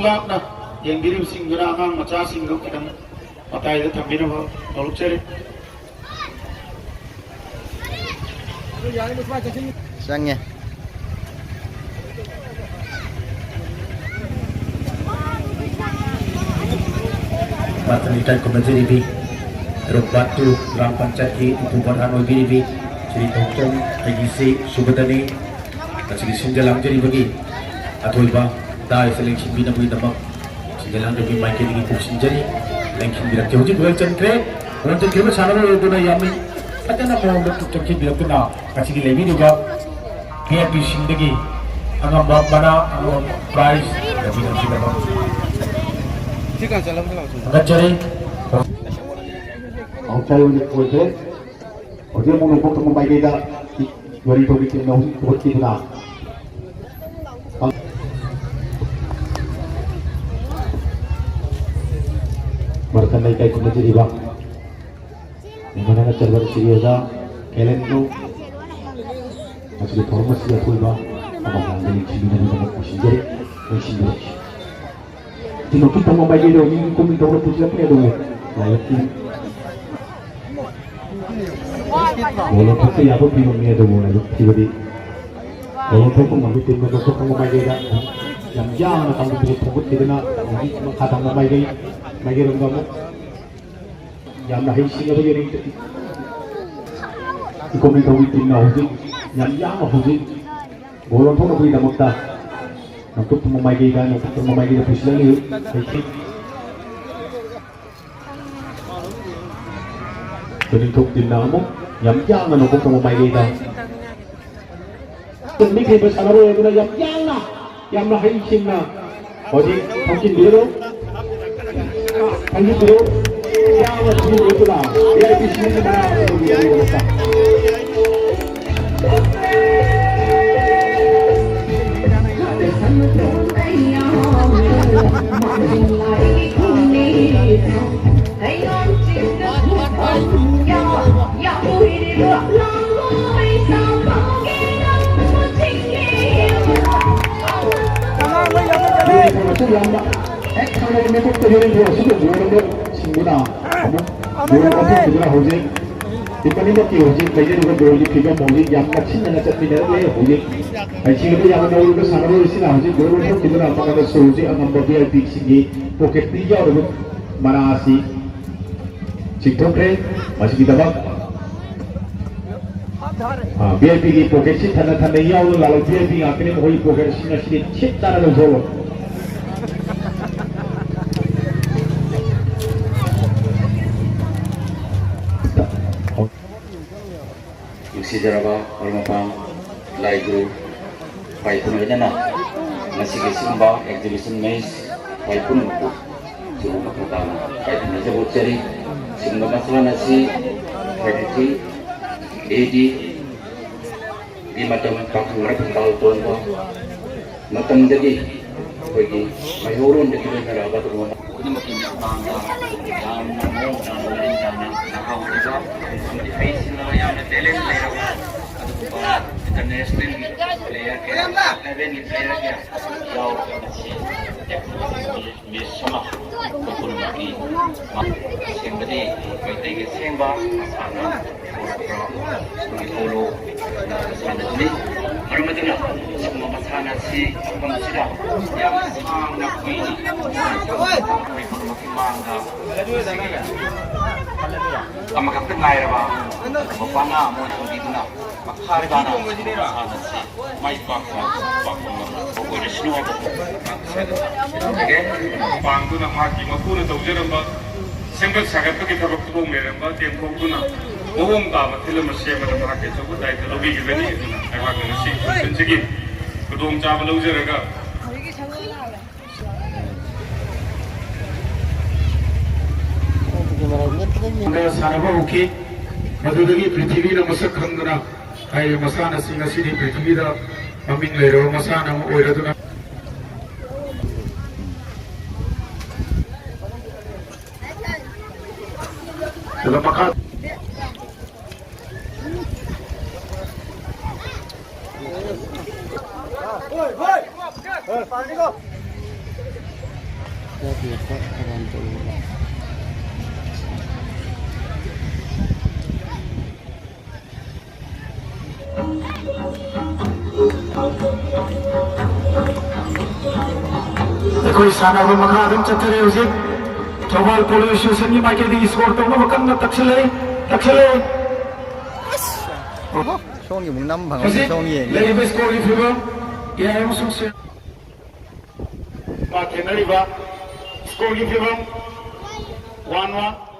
ꯂꯥꯞꯅ ꯌꯦꯡꯕꯤꯔꯤꯕꯁꯤꯡꯗꯨꯅ ꯑꯉꯥꯡ ꯃꯆꯥꯁꯤꯡꯗꯨ ꯈꯤꯇꯪ ꯃꯇꯥꯏꯗ ꯊꯝꯕꯤꯅꯕ ꯇꯧꯔꯛꯆꯔꯤ. ꯆꯪꯉꯦ. Batanitai Komajiribi Rukbatu Gram Panchayat Ipupan Hanoi Biribi Sri Tongtong Agisi Subadani Kasih Sinjalang Jiri Bagi Atulba Dai Seling Simbina Bui Damak Sinjalang Jiri Maiki Digi Puk Sinjari Lengkin Birak Jauji Buel Cengkre Orang Cengkre Bersama Dona Yami Atana Mau Betuk Cengkre Birak Kena Kasih Lebi juga PIP Sindagi Angam Bak Bana Angam Prize Lebi Nanti Damak Agak cari Ang tayo ni Kuwait O dia mong nagpong tumambay kayo Wari ito bitin na huwag kito na Markan na ikay kung na dyan iba Mana na charbar seryosa Kailan ito Masih hormat siya po iba Ang mga galing sila na naman po sinjari Ang sinjari Tinukit ang mamay kayo Yung kumitaw na po sila pinadong Layat yun Walau pasti aku bingung ni ada mana tiba-tiba. Walau pun mengambil timba doktor kamu mai gaya, yang jangan kamu pilih pokok tidak nak, mengkatang mai gaya kamu. Yang dah hising apa jadi? Ikut mereka witin nak hujan, yang jangan hujan. Walau pun aku tidak makta. Untuk mai gaya, untuk mai gaya pusing ni, hising. Jadi untuk tindamu. Yang jangan untuk memai kita. Demi kebesaran Allah itu yang jangan, yang lahir sini. Jadi mungkin dulu, mungkin dulu, jangan dulu itu lah. Dia di sini mana dia berasa. Yang kalau mereka terjadi dua sudah dua singguna, dua orang sudah hujung. Ikan ini mati hujung, kerja juga dua orang tiga hujung. Yang kecil dengan cat minyak le hujung. Asyik itu yang orang itu sana itu sih hujung. Dua orang tiga orang pakai ada hujung. Angam berbiar di sini. Poket tiga orang mana asih. Cikdom kre masih kita bang. VIP di poket sih tanda-tanda yang lalu VIP akhirnya mau poket sih nasi cip tanah lalu. Sejarah orang Pang, Laigu, Paipun aja na, nasi kesim bah exhibition mes, Paipun itu, cuma pertama, Paipun aja buat cari, sehingga masalah nasi, Paipun, Edi, di macam kakak kental tuan bah, macam jadi, bagi, mayurun jadi negara apa tu mana. Ini makin bangga, yang mau dan nakau juga, sama di face ini yang ada talent player, international player ke, event player ke, jauh ke masih, di semua betul lagi, yang berarti kita ingin sembah sana, polo, sana ini, orang betul semua masalah si pengusaha yang sangat ini. Ang makapit na ira ba? Mapanga mo dito na. Makari ba na? Sana si may paksa pakong ko ni sino ako. Okay? Pangdo na haki mapuno tawjeran ba? Sembal sagat pa kita bakto mo meron ba? Tempo ko na. Mohong ka matila masema na haki so ko dahil lobi gani. Ay haki na si. Sige. Kudong chama tawjeran ka. Sanaba uki, madudagi prithvi na masak khangdana, ay masana singa sini prithvi da aming lero masana mo oiraduna. Dalam makat. ꯑꯩꯈꯣꯏ ꯁꯥꯟꯅꯕ ꯃꯈꯥ ꯑꯗꯨꯝ ꯆꯠꯊꯔꯦ ꯍꯧꯖꯤꯛ ꯊꯧꯕꯥꯜ ꯄꯣꯂꯤꯁ ꯁ꯭ꯇꯦꯁꯟꯒꯤ ꯃꯥꯏꯀꯩꯗꯒꯤ ꯁ꯭ꯀꯣꯔ ꯇꯧꯅꯕ ꯀꯟꯅ ꯇꯛꯁꯜꯂꯦ Song yung năm bằng ꯍꯧꯖꯤꯛ song gì ꯂꯩꯔꯤꯕ ꯁ꯭ꯀꯣꯔꯒꯤ ꯐꯤꯕꯝ ꯌꯥꯏ ꯑꯃꯁꯨꯡ ꯁꯦ ꯃꯥ ꯈꯦꯠꯅꯔꯤꯕ ꯁ꯭ꯀꯣꯔꯒꯤ ꯐꯤꯕꯝ 1-1